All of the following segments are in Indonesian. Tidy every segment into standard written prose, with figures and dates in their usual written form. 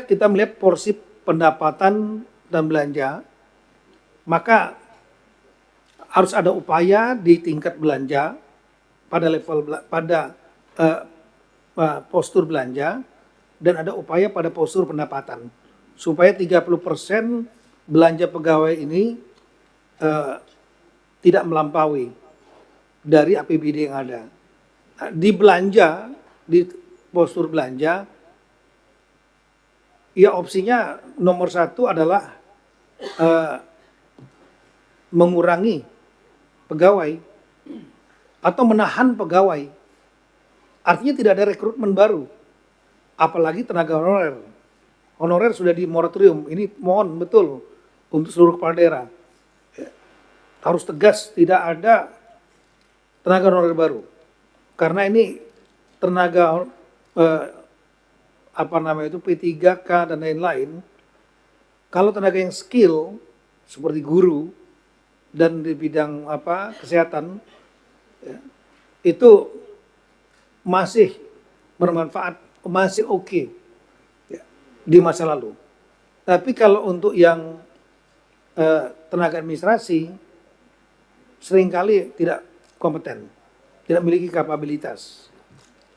kita melihat porsi pendapatan dan belanja, maka harus ada upaya di tingkat belanja pada postur belanja, dan ada upaya pada postur pendapatan supaya 30% belanja pegawai ini tidak melampaui dari APBD yang ada. Nah, di belanja, di postur belanja, ya opsinya nomor satu adalah mengurangi pegawai atau menahan pegawai. Artinya tidak ada rekrutmen baru, apalagi tenaga honorer. Honorer sudah di moratorium. Ini mohon betul untuk seluruh kepala daerah. Harus tegas, tidak ada tenaga honorer baru. Karena ini tenaga P3K dan lain-lain. Kalau tenaga yang skill seperti guru dan di bidang kesehatan, ya, itu masih bermanfaat, masih oke, ya, di masa lalu. Tapi kalau untuk yang tenaga administrasi seringkali tidak kompeten, tidak memiliki kapabilitas.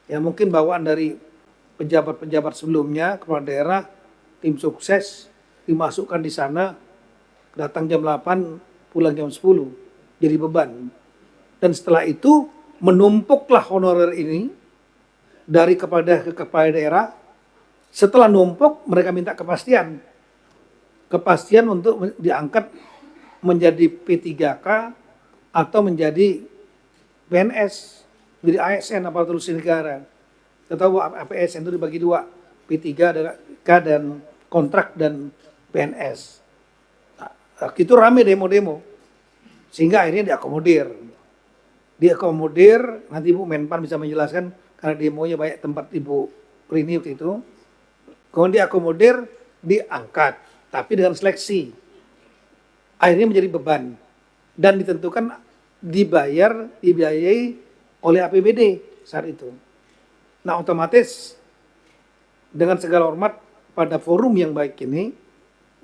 Ya mungkin bawaan dari pejabat-pejabat sebelumnya, kepala daerah, tim sukses dimasukkan di sana, datang jam 8, pulang jam 10, jadi beban. Dan setelah itu menumpuklah honorer ini dari kepada ke kepala daerah. Setelah numpuk, mereka minta kepastian. Kepastian untuk diangkat menjadi P3K atau menjadi PNS, jadi ASN, aparatur sipil negara. Kita tahu APSN itu dibagi dua, P3K dan kontrak dan PNS. Nah, itu rame demo-demo, sehingga akhirnya diakomodir. Nanti Ibu Menpan bisa menjelaskan karena demonya banyak tempat Ibu Rini waktu itu. Kemudian diakomodir, diangkat, tapi dengan seleksi. Akhirnya menjadi beban dan ditentukan dibiayai oleh APBD saat itu. Nah, otomatis dengan segala hormat pada forum yang baik ini,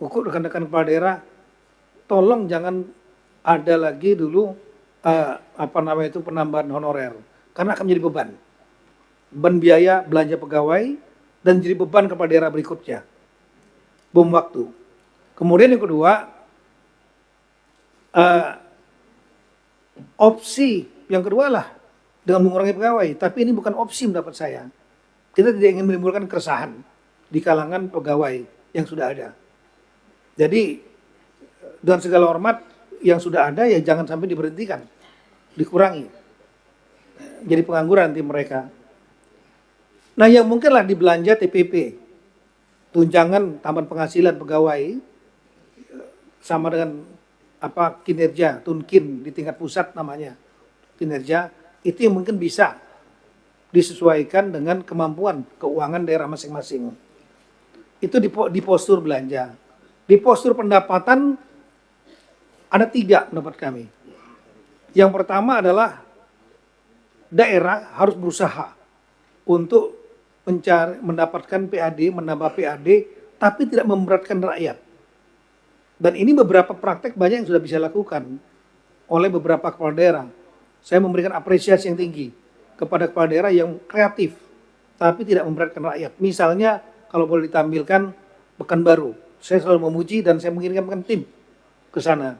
rekan-rekan kepala daerah, tolong jangan ada lagi dulu penambahan honorer, karena akan menjadi beban biaya belanja pegawai dan jadi beban kepala daerah berikutnya, bom waktu. Kemudian yang kedua, opsi yang kedua lah dengan mengurangi pegawai, tapi ini bukan opsi mendapat saya. Kita tidak ingin menimbulkan keresahan di kalangan pegawai yang sudah ada. Jadi dengan segala hormat, yang sudah ada ya jangan sampai diberhentikan, dikurangi. Jadi pengangguran nanti mereka. Nah, yang mungkinlah dibelanja TPP, tunjangan tambahan penghasilan pegawai, sama dengan kinerja, tunkin di tingkat pusat namanya, kinerja, itu yang mungkin bisa disesuaikan dengan kemampuan keuangan daerah masing-masing. Itu di postur belanja. Di postur pendapatan ada 3 pendapat kami. Yang pertama adalah daerah harus berusaha untuk mendapatkan PAD, menambah PAD, tapi tidak memberatkan rakyat. Dan ini beberapa praktek banyak yang sudah bisa dilakukan oleh beberapa kepala daerah. Saya memberikan apresiasi yang tinggi kepada kepala daerah yang kreatif, tapi tidak memberatkan rakyat. Misalnya kalau boleh ditampilkan Pekanbaru, saya selalu memuji dan saya mengirimkan tim ke sana.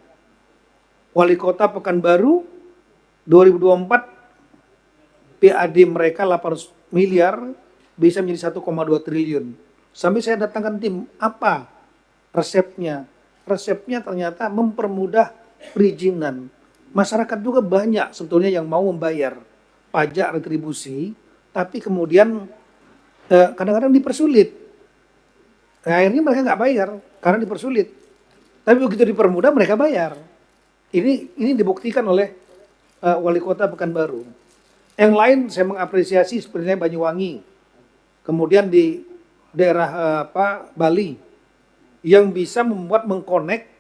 Wali Kota Pekanbaru 2024 PAD mereka 800 miliar bisa menjadi 1,2 triliun. Sampai saya datangkan tim, apa resepnya? Resepnya ternyata mempermudah perizinan. Masyarakat juga banyak sebetulnya yang mau membayar pajak retribusi, tapi kemudian kadang-kadang dipersulit. Nah, akhirnya mereka nggak bayar karena dipersulit. Tapi begitu dipermudah mereka bayar. Ini dibuktikan oleh Wali Kota Pekanbaru. Yang lain saya mengapresiasi sebenarnya Banyuwangi. Kemudian di daerah Bali yang bisa mengkonek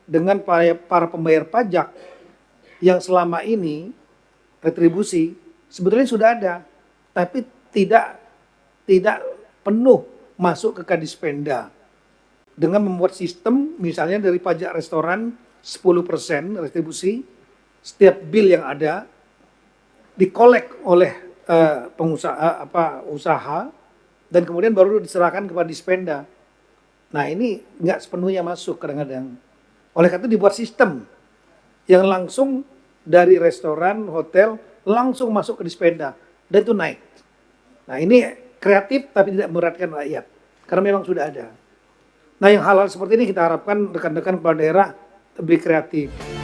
dengan para pembayar pajak yang selama ini retribusi sebetulnya sudah ada, tapi tidak penuh masuk ke Kadispenda dengan membuat sistem misalnya dari pajak restoran 10% retribusi setiap bill yang ada dikolek oleh pengusaha usaha dan kemudian baru diserahkan kepada Dispenda. Nah ini nggak sepenuhnya masuk kadang-kadang. Oleh karena itu dibuat sistem yang langsung dari restoran, hotel langsung masuk ke Dispenda dan itu naik. Nah ini kreatif tapi tidak memberatkan rakyat karena memang sudah ada. Nah yang hal-hal seperti ini kita harapkan rekan-rekan kepala daerah lebih kreatif.